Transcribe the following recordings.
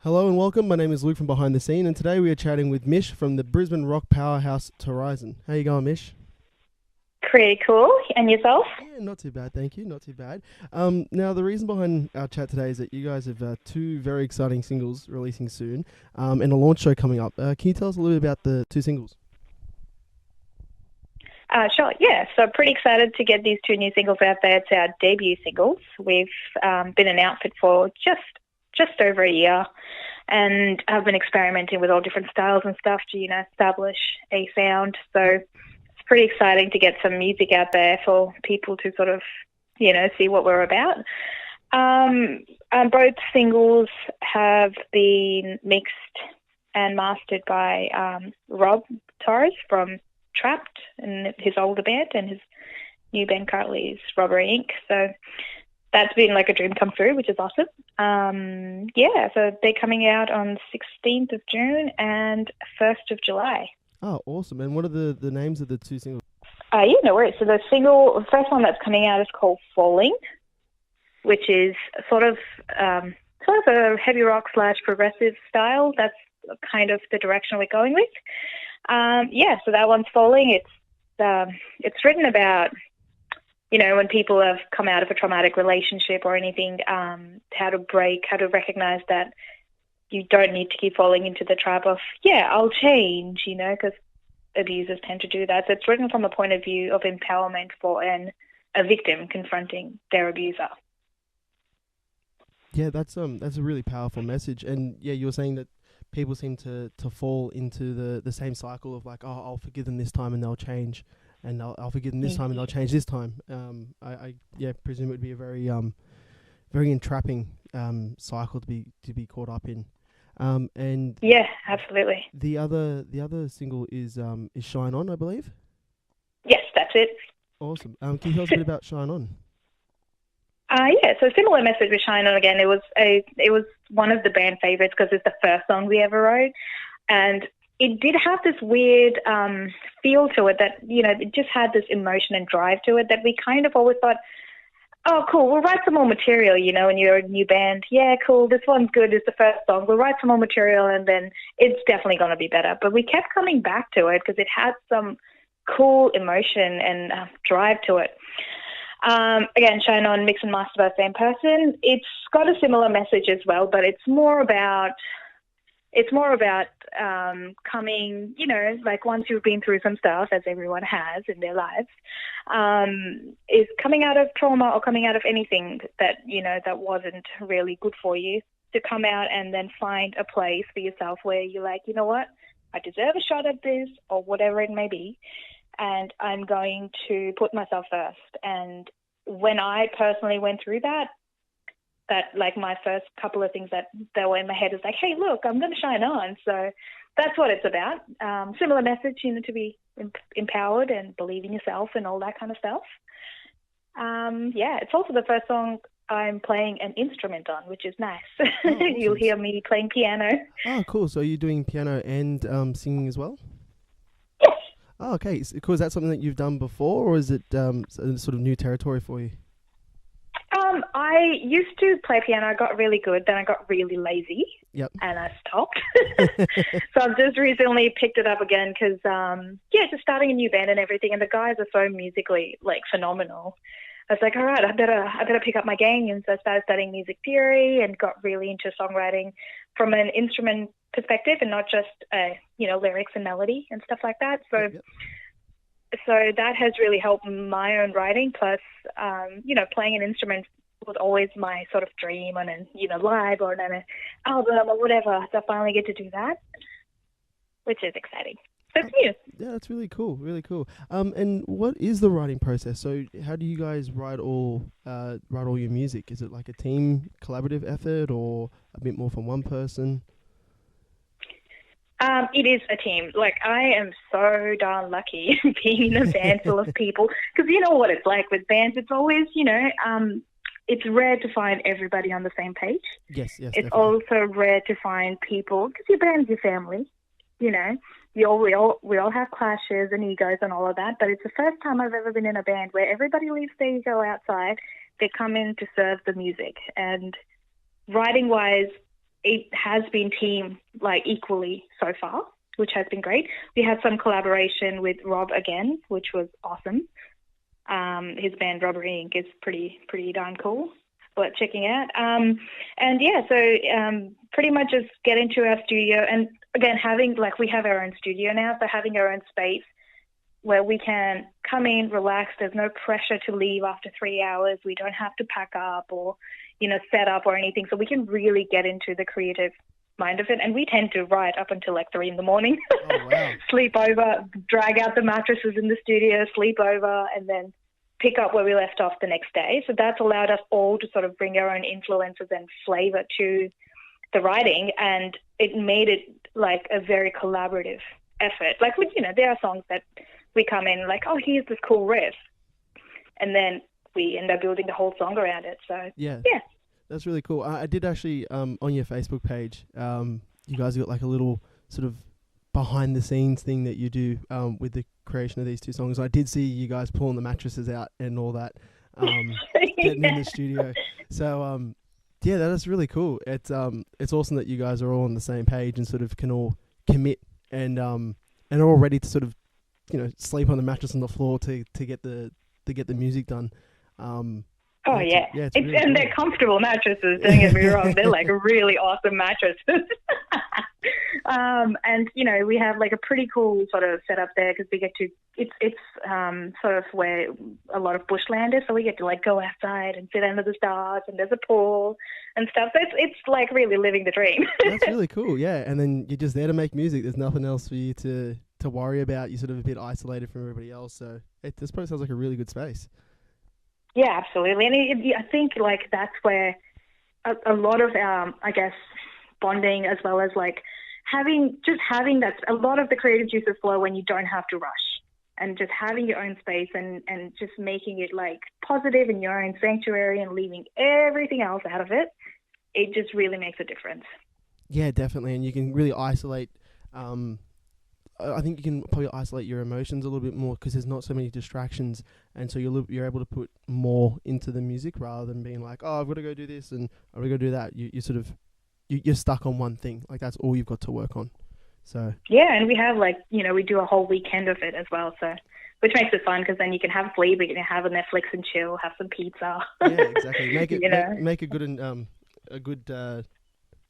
Hello and welcome. My name is Luke from Behind the Scene, and today we are chatting with Mish from the Brisbane rock powerhouse Torizon. How you going, Mish? Pretty cool. And yourself? Yeah, not too bad, thank you. Not too bad. Now, the reason behind our chat today is that you guys have two very exciting singles releasing soon, and a launch show coming up. Can you tell us a little bit about the two singles? Sure. Yeah. So pretty excited to get these two new singles out there. It's our debut singles. We've been an outfit for just over a year, and I've been experimenting with all different styles and stuff to establish a sound. So it's pretty exciting to get some music out there for people to sort of see what we're about. Both singles have been mixed and mastered by Rob Torres from Trapped and his older band, and his new band currently is Robbery Inc. So that's been like a dream come true, which is awesome. So they're coming out on 16th of June and 1st of July. Oh, awesome. And what are the names of the two singles? No worries. So the first one that's coming out is called Falling, which is sort of a heavy rock / progressive style. That's kind of the direction we're going with. So that one's Falling. It's written about, when people have come out of a traumatic relationship or anything, how to recognize that you don't need to keep falling into the trap of, I'll change, because abusers tend to do that. So it's written from a point of view of empowerment for a victim confronting their abuser. Yeah, that's a really powerful message. And yeah, you were saying that people seem to fall into the same cycle of like, oh, I'll forgive them this time and they'll change, and I'll forgive them this time and they'll change this time. I presume it would be a very very entrapping cycle to be caught up in. And yeah, absolutely. The other single is Shine On, I believe. Yes, that's it. Awesome. Can you tell us a bit about Shine On? So similar message with Shine On again. It was one of the band favorites because it's the first song we ever wrote, and it did have this weird feel to it that it just had this emotion and drive to it that we kind of always thought, oh, cool, we'll write some more material. When you're a new band, yeah, cool, this one's good. It's the first song. We'll write some more material, and then it's definitely going to be better. But we kept coming back to it because it had some cool emotion and drive to it. Again, Shine On, mixed and mastered by the same person. It's got a similar message as well, but it's more about coming, like once you've been through some stuff, as everyone has in their lives, is coming out of trauma or coming out of anything that, that wasn't really good for you, to come out and then find a place for yourself where you're like, you know what, I deserve a shot at this, or whatever it may be, and I'm going to put myself first. And when I personally went through that like my first couple of things that were in my head is like, hey, look, I'm going to shine on. So that's what it's about. Similar message, to be empowered and believe in yourself and all that kind of stuff. It's also the first song I'm playing an instrument on, which is nice. Oh, awesome. You'll hear me playing piano. Oh, cool. So you're doing piano and singing as well? Yes. Oh, okay. Cool. Is that something that you've done before, or is it sort of new territory for you? I used to play piano. I got really good. Then I got really lazy. Yep. And I stopped. So I've just recently picked it up again because, just starting a new band and everything. And the guys are so musically phenomenal. I was like, all right, I better pick up my game. And so I started studying music theory and got really into songwriting from an instrument perspective and not just, lyrics and melody and stuff like that. So. Yep. So that has really helped my own writing. Plus, playing an instrument was always my sort of dream on live or on an album or whatever. So I finally get to do that, which is exciting. So it's new. Yeah, that's really cool. Really cool. And what is the writing process? So how do you guys write all your music? Is it like a team collaborative effort or a bit more from one person? It is a team. Like, I am so darn lucky being in a band full of people, because you know what it's like with bands. It's always, it's rare to find everybody on the same page. Yes. It's definitely. also rare to find people, because your band's your family, We all have clashes and egos and all of that, but it's the first time I've ever been in a band where everybody leaves their ego outside. They come in to serve the music. And writing-wise, it has been team like equally so far, which has been great. We had some collaboration with Rob again, which was awesome. His band Robbery Inc. is pretty darn cool. Worth checking out. And yeah, so pretty much just get into our studio, and again, we have our own studio now, so having our own space where we can come in, relax. There's no pressure to leave after 3 hours. We don't have to pack up or, set up or anything. So we can really get into the creative mind of it. And we tend to write up until like 3 a.m. Oh, wow. Sleep over, drag out the mattresses in the studio, sleep over, and then pick up where we left off the next day. So that's allowed us all to sort of bring our own influences and flavor to the writing. And it made it like a very collaborative effort. Like, there are songs that we come in like, oh, here's this cool riff. And then we end up building the whole song around it. So, yeah. That's really cool. I did actually, on your Facebook page, you guys got like a little sort of behind the scenes thing that you do with the creation of these two songs. I did see you guys pulling the mattresses out and all that, getting in the studio. So, that's really cool. It's awesome that you guys are all on the same page and sort of can all commit and are all ready to sort of, sleep on the mattress on the floor to get the music done. Oh, yeah. It's really and they're comfortable mattresses, don't get me wrong. They're like really awesome mattresses. And, we have like a pretty cool sort of setup there because we get to, it's sort of where a lot of bushland is. So we get to like go outside and sit under the stars, and there's a pool and stuff. So it's like really living the dream. That's really cool. Yeah. And then you're just there to make music. There's nothing else for you to worry about. You're sort of a bit isolated from everybody else. So this probably sounds like a really good space. Yeah, absolutely. And I think like that's where a lot of our, I guess, bonding, as well as like having that, a lot of the creative juices flow when you don't have to rush, and just having your own space and just making it like positive in your own sanctuary and leaving everything else out of it. It just really makes a difference. Yeah, definitely. And you can really isolate, I think you can probably isolate your emotions a little bit more because there's not so many distractions, and so you're able to put more into the music rather than being like, oh, I've got to go do this and I've got to go do that. You're stuck on one thing. Like that's all you've got to work on. So yeah, and we have like, we do a whole weekend of it as well. So which makes it fun because then you can have sleep, you can have a Netflix and chill, have some pizza. Yeah, exactly. Make it make a good and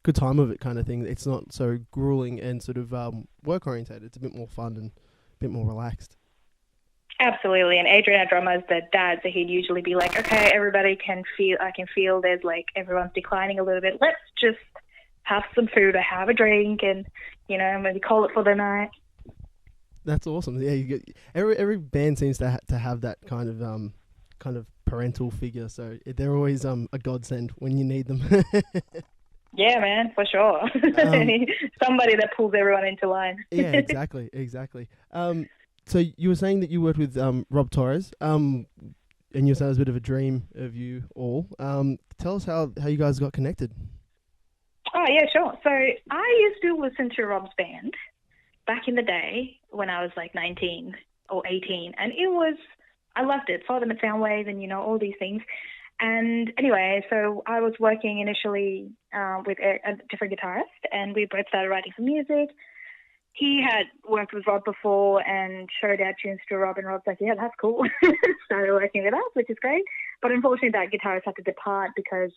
good time of it kind of thing. It's not so grueling and sort of work oriented. It's a bit more fun and a bit more relaxed. Absolutely. And Adrian, our drummer, is the dad, so he'd usually be like, okay, everybody I can feel there's like everyone's declining a little bit. Let's just have some food or have a drink and, maybe call it for the night. That's awesome. Yeah, you get every band seems to have that kind of parental figure, so they're always a godsend when you need them. Yeah, man, for sure. Somebody that pulls everyone into line. Yeah, exactly. So you were saying that you worked with Rob Torres, and you said it was a bit of a dream of you all. Tell us how you guys got connected. Oh, yeah, sure. So I used to listen to Rob's band back in the day when I was like 19 or 18, and I loved it. Saw them at Soundwave and, all these things. And anyway, so I was working initially with a different guitarist, and we both started writing some music. He had worked with Rob before and showed our tunes to Rob, and Rob's like, yeah, that's cool. Started working with us, which is great. But unfortunately, that guitarist had to depart because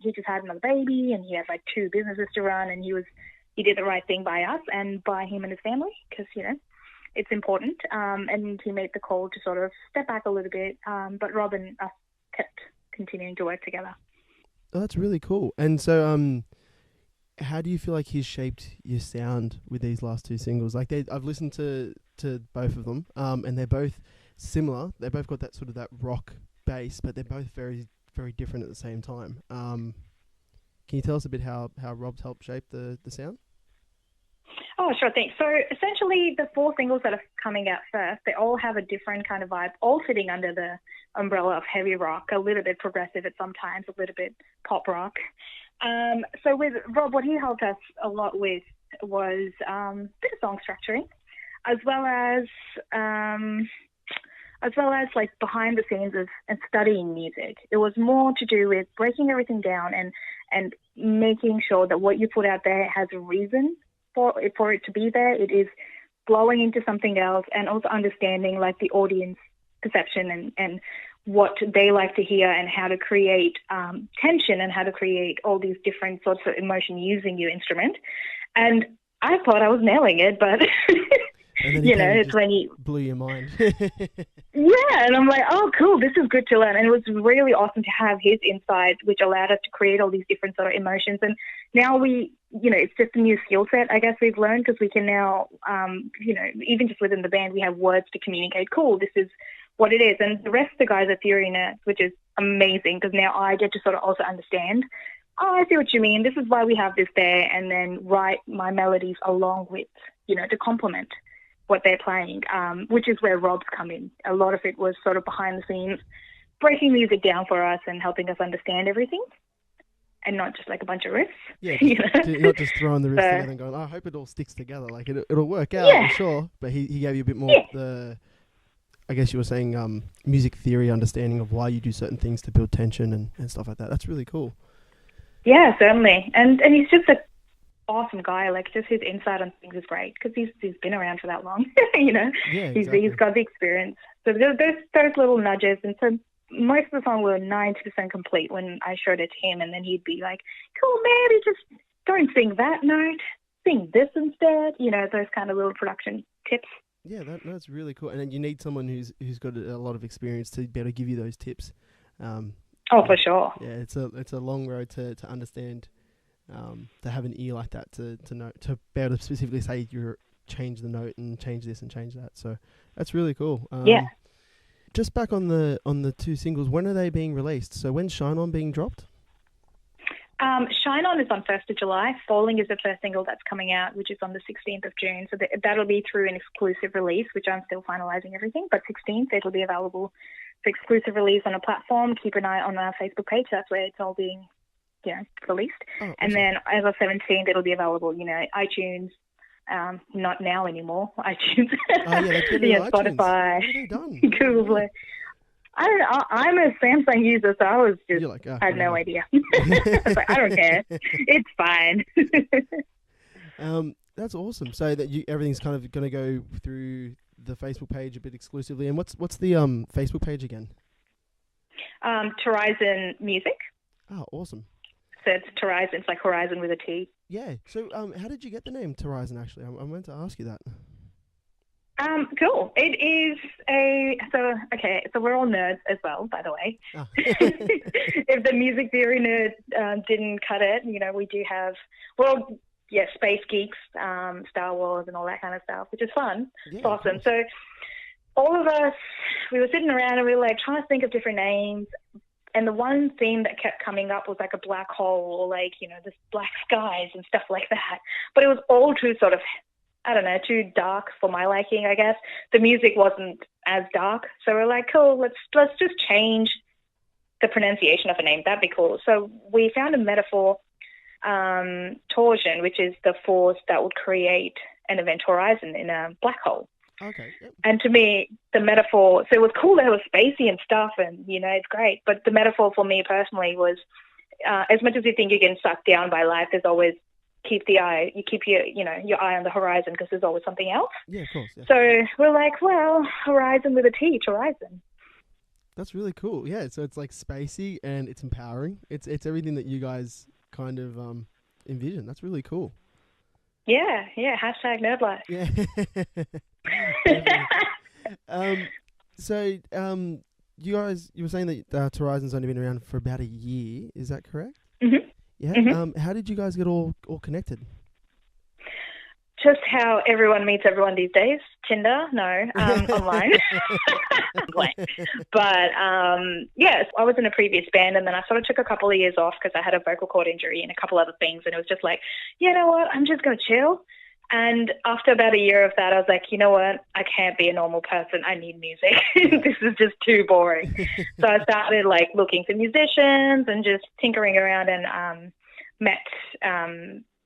he just had another baby, and he had like 2 businesses to run, and he did the right thing by us and by him and his family because, it's important. And he made the call to sort of step back a little bit. But Rob and us kept continuing to work together. Oh, that's really cool. And so, how do you feel like he's shaped your sound with these last 2 singles? Like I've listened to both of them, and they're both similar. They both got that sort of that rock bass, but they're both very, very different at the same time. Can you tell us a bit how Rob's helped shape the sound? Oh, sure thing. So essentially the 4 singles that are coming out first, they all have a different kind of vibe, all fitting under the umbrella of heavy rock, a little bit progressive at some times, a little bit pop rock. So with Rob, what he helped us a lot with was a bit of song structuring, as well as like behind the scenes and studying music. It was more to do with breaking everything down and making sure that what you put out there has a reason for it to be there. It is flowing into something else, and also understanding like the audience perception and what they like to hear, and how to create tension, and how to create all these different sorts of emotion using your instrument. And I thought I was nailing it, but And then you know, it's when you blew your mind. yeah, and I'm like, oh, cool, this is good to learn. And it was really awesome to have his insight, which allowed us to create all these different sort of emotions. And now we, you know, it's just a new skill set, I guess, we've learned, because we can now, you know, even just within the band, we have words to communicate. Cool, this is what it is. And the rest of the guys are theory nerds, which is amazing, because now I get to sort of also understand, oh, I see what you mean. This is why we have this there, and then write my melodies along with, you know, to complement what they're playing, which is where Rob's come in. A lot of it was sort of behind the scenes, breaking music down for us and helping us understand everything, and not just like a bunch of riffs. Yeah, you know? not just throwing the riffs together and going, oh, I hope it all sticks together. Like, it'll work out, I'm sure. But he gave you a bit more I guess you were saying, music theory understanding of why you do certain things to build tension and stuff like that. That's really cool. Yeah, certainly. And he's just a awesome guy. Like, just his insight on things is great, because he's been around for that long. You know, yeah, exactly. He's got the experience. So there's those little nudges, and so most of the song were 90% complete when I showed it to him, and then he'd be like, "Cool, maybe just don't sing that note, sing this instead." You know, those kind of little production tips. Yeah, that's really cool. And then you need someone who's got a lot of experience to be able to give you those tips. For sure. Yeah, it's a long road to understand. To have an ear like that to know, to be able to specifically say you change the note and change this and change that. So that's really cool. Just back on the two singles, when are they being released? So when's Shine On being dropped? Shine On is on 1st of July. Falling is the first single that's coming out, which is on the 16th of June. So that'll be through an exclusive release, which I'm still finalising everything. But 16th, it'll be available for exclusive release on a platform. Keep an eye on our Facebook page. That's where it's all being, you know, released. Awesome. And then as of 17th, it'll be available, you know, iTunes, not now anymore, iTunes. Oh, yeah, they're getting iTunes. Spotify, what have they done? Google Play. I don't know. I'm a Samsung user, so I was just, like, I had no idea. I was like, I don't care. It's fine. That's awesome. So that everything's kind of going to go through the Facebook page a bit exclusively. And what's the Facebook page again? Torizon Music. Oh, awesome. So it's Torizon. It's like Horizon with a T. Yeah. So how did you get the name Torizon, actually? I meant to ask you that. Cool. It is so we're all nerds as well, by the way. Oh. If the music theory nerd didn't cut it, you know, we do have, space geeks, Star Wars and all that kind of stuff, which is fun. Yeah, it's awesome. So all of us, we were sitting around and we were like trying to think of different names. And the one theme that kept coming up was like a black hole, or like, you know, this black skies and stuff like that. But it was all too sort of, I don't know, too dark for my liking, I guess. The music wasn't as dark. So we're like, cool, let's just change the pronunciation of a name. That'd be cool. So we found a metaphor, torsion, which is the force that would create an event horizon in a black hole. Okay. Yep. And to me, the metaphor, so it was cool that it was spacey and stuff, and, you know, it's great. But the metaphor for me personally was, as much as you think you're getting sucked down by life, there's always keep your eye on the horizon, because there's always something else. Yeah, of course. Yeah. So we're like, well, horizon with a T, Torizon. That's really cool. Yeah, so it's like spacey and it's empowering. It's everything that you guys kind of envision. That's really cool. Yeah. Hashtag nerd life. Yeah. So you were saying that Torizon's only been around for about a year. Is that correct? Mm-hmm. Yeah. Mm-hmm. How did you guys get all connected? Just how everyone meets everyone these days. Tinder? No. Online. But, yes, I was in a previous band, and then I sort of took a couple of years off because I had a vocal cord injury and a couple other things. And it was just like, you know what? I'm just going to chill. And after about a year of that, I was like, you know what? I can't be a normal person. I need music. This is just too boring. So I started like looking for musicians and just tinkering around, and met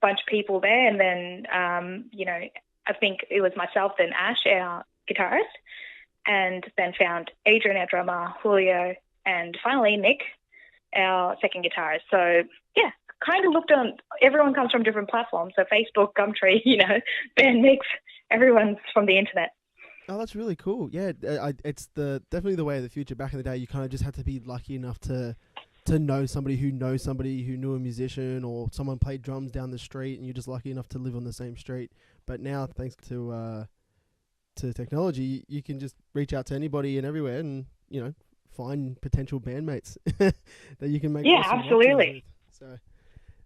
bunch of people there, and then I think it was myself, then Ash, our guitarist, and then found Adrian, our drummer, Julio, and finally Nick, our second guitarist. So yeah, kind of looked on, everyone comes from different platforms. So Facebook, Gumtree, Bandmix, everyone's from the internet. Oh, that's really cool. Yeah, it's definitely the way of the future. Back in the day, you kind of just had to be lucky enough to know somebody who knows somebody who knew a musician, or someone played drums down the street, and you're just lucky enough to live on the same street. But now, thanks to technology, you can just reach out to anybody and everywhere, and find potential bandmates that you can make. Yeah, absolutely. So.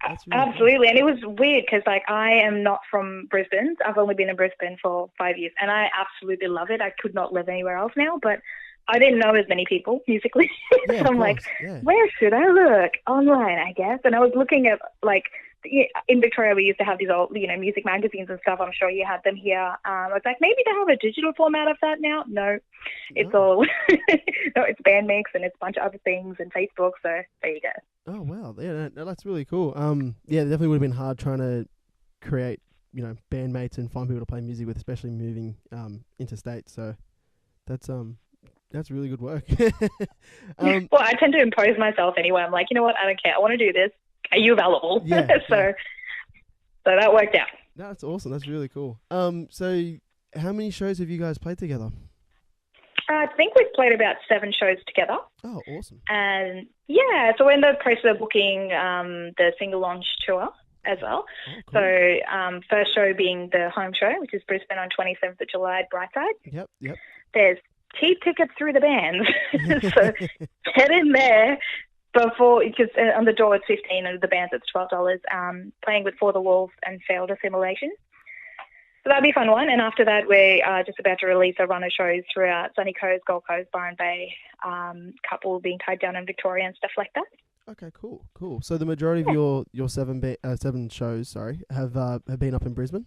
Absolutely. Cool. And it was weird because, I am not from Brisbane. I've only been in Brisbane for 5 years, and I absolutely love it. I could not live anywhere else now, but I didn't know as many people musically. Yeah, so I'm like, where should I look? Online, I guess. And I was looking at, in Victoria, we used to have these old, music magazines and stuff. I'm sure you had them here. I was like, maybe they have a digital format of that now. No, it's all, no, it's Bandmix and it's a bunch of other things and Facebook. So there you go. Oh, wow. Yeah, that's really cool. Yeah, it definitely would have been hard trying to create, bandmates and find people to play music with, especially moving interstate. So that's really good work. Well, I tend to impose myself anyway. I'm like, you know what? I don't care. I want to do this. Are you available? Yeah, so that worked out. That's awesome. That's really cool. So how many shows have you guys played together? I think we've played about 7 shows together. Oh, awesome. And yeah, so we're in the process of booking the single launch tour as well. Oh, cool. So first show being the home show, which is Brisbane on 27th of July at Brightside. Yep. There's cheap tickets through the bands. So get in there before, because on the door it's $15 and the bands it's $12. Playing with For the Wolves and Failed Assimilation. So that'll be a fun one. And after that, we are just about to release a run of shows throughout Sunny Coast, Gold Coast, Byron Bay, couple being tied down in Victoria and stuff like that. Okay, cool. So the majority of your 7 shows, have been up in Brisbane?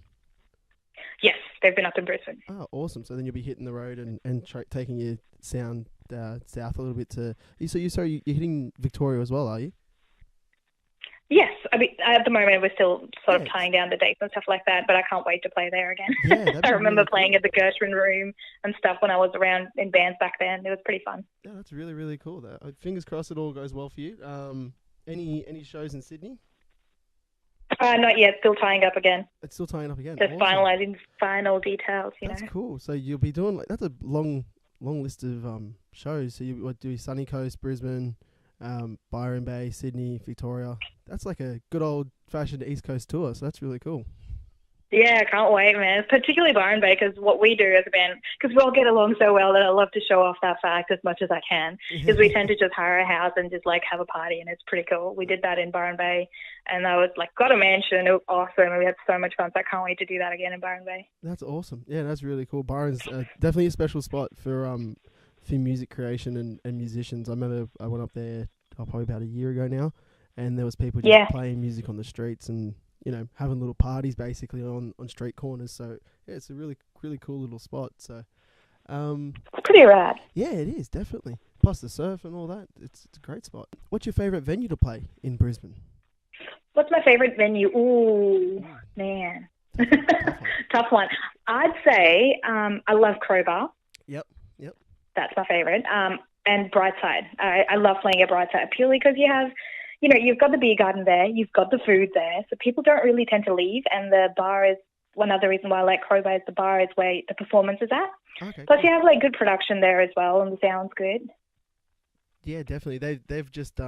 Yes, they've been up in Brisbane. Oh, awesome. So then you'll be hitting the road and taking your sound south a little bit to... you're hitting Victoria as well, are you? Yes. I mean, at the moment, we're still sort of tying down the dates and stuff like that, but I can't wait to play there again. Yeah, I remember playing at the Gershwin Room and stuff when I was around in bands back then. It was pretty fun. Yeah, that's really, really cool. Fingers crossed it all goes well for you. Any shows in Sydney? Not yet. Still tying up again. It's still tying up again. Just awesome. Finalising final details, That's cool. So you'll be doing... that's a long list of shows. So you would do Sunny Coast, Brisbane... Byron Bay, Sydney, Victoria. That's like a good old-fashioned East Coast tour, so that's really cool. Yeah, I can't wait, man. Particularly Byron Bay, because what we do as a band, because we all get along so well that I love to show off that fact as much as I can, because we tend to just hire a house and just have a party, and it's pretty cool. We did that in Byron Bay, and I was got a mansion. It was awesome, and we had so much fun, so I can't wait to do that again in Byron Bay. That's awesome. Yeah, that's really cool. Byron's definitely a special spot for music creation and musicians. I remember I went up there probably about a year ago now, and there was people just playing music on the streets and having little parties basically on street corners. So yeah, it's a really, really cool little spot. So pretty rad. Yeah, it is, definitely. Plus the surf and all that. It's a great spot. What's your favourite venue to play in Brisbane? What's my favourite venue? Ooh, man. Tough one. I'd say I love Crowbar. Yep. That's my favourite. And Brightside. I love playing at Brightside purely because you have, you've got the beer garden there, you've got the food there, so people don't really tend to leave, and the bar is one other reason why I like Crowbar is the bar is where the performance is at. Okay, Plus you have good production there as well, and the sound's good. Yeah, definitely. They've just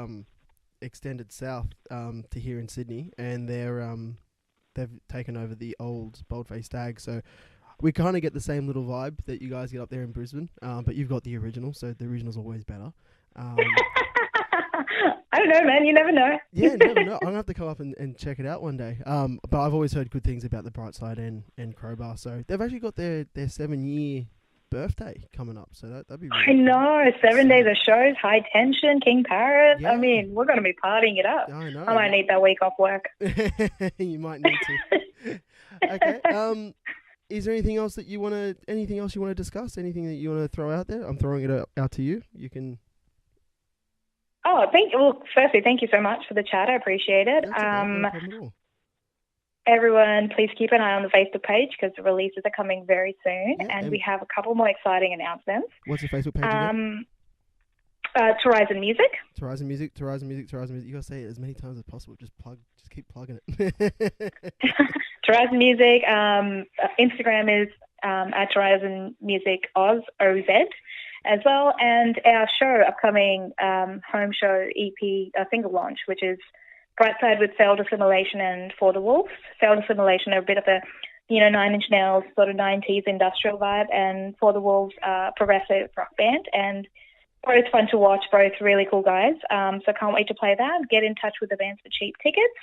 extended south to here in Sydney, and they've taken over the old Boldface Stag, so we kind of get the same little vibe that you guys get up there in Brisbane, but you've got the original, so the original's always better. I don't know, man. You never know. Yeah, never know. I'm going to have to come up and check it out one day. But I've always heard good things about the Brightside and Crowbar. So they've actually got their 7-year birthday coming up. So that'd be really I know. 7 days of shows, High Tension, King Paris. Yeah. I mean, we're going to be partying it up. I know. I might need that week off work. You might need to. Okay. Is there anything else you want to discuss? Anything that you want to throw out there? I'm throwing it out to you. You can. Oh, firstly, thank you so much for the chat. I appreciate it. No problem at all. Everyone, please keep an eye on the Facebook page because the releases are coming very soon, yeah, and we have a couple more exciting announcements. What's the Facebook page again? Torizon Music. Torizon Music, Torizon Music, Torizon Music. You gotta say it as many times as possible. Just keep plugging it. Torizon Music. Instagram is at Torizon Music Oz, OZ, as well. And our show, upcoming home show EP single launch, which is Brightside with Failed Assimilation and For the Wolves. Failed Assimilation are a bit of a, 9 Inch Nails sort of 90s industrial vibe, and For the Wolves progressive rock band. And both fun to watch, both really cool guys. So can't wait to play that. Get in touch with the bands for cheap tickets.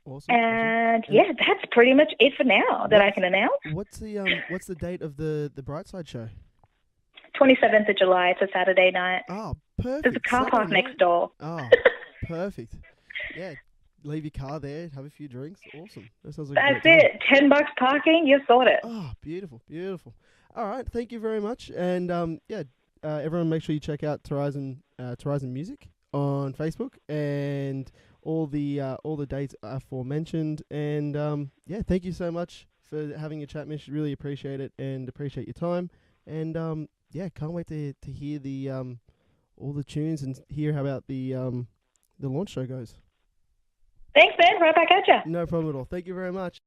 Awesome. And that's pretty much it for now that I can announce. What's the date of the Brightside show? 27th of July. It's a Saturday night. Oh, perfect. There's a car park next door. Oh, perfect. Yeah, leave your car there, have a few drinks. Awesome. That sounds like that's it. $10 parking. You sort it. Oh, beautiful, beautiful. All right, thank you very much. And everyone, make sure you check out Torizon Music on Facebook and all the dates aforementioned. And thank you so much for having a chat, Mish. Really appreciate it and appreciate your time. And can't wait to hear the all the tunes and hear how about the launch show goes. Thanks, man. Right back at you. No problem at all. Thank you very much.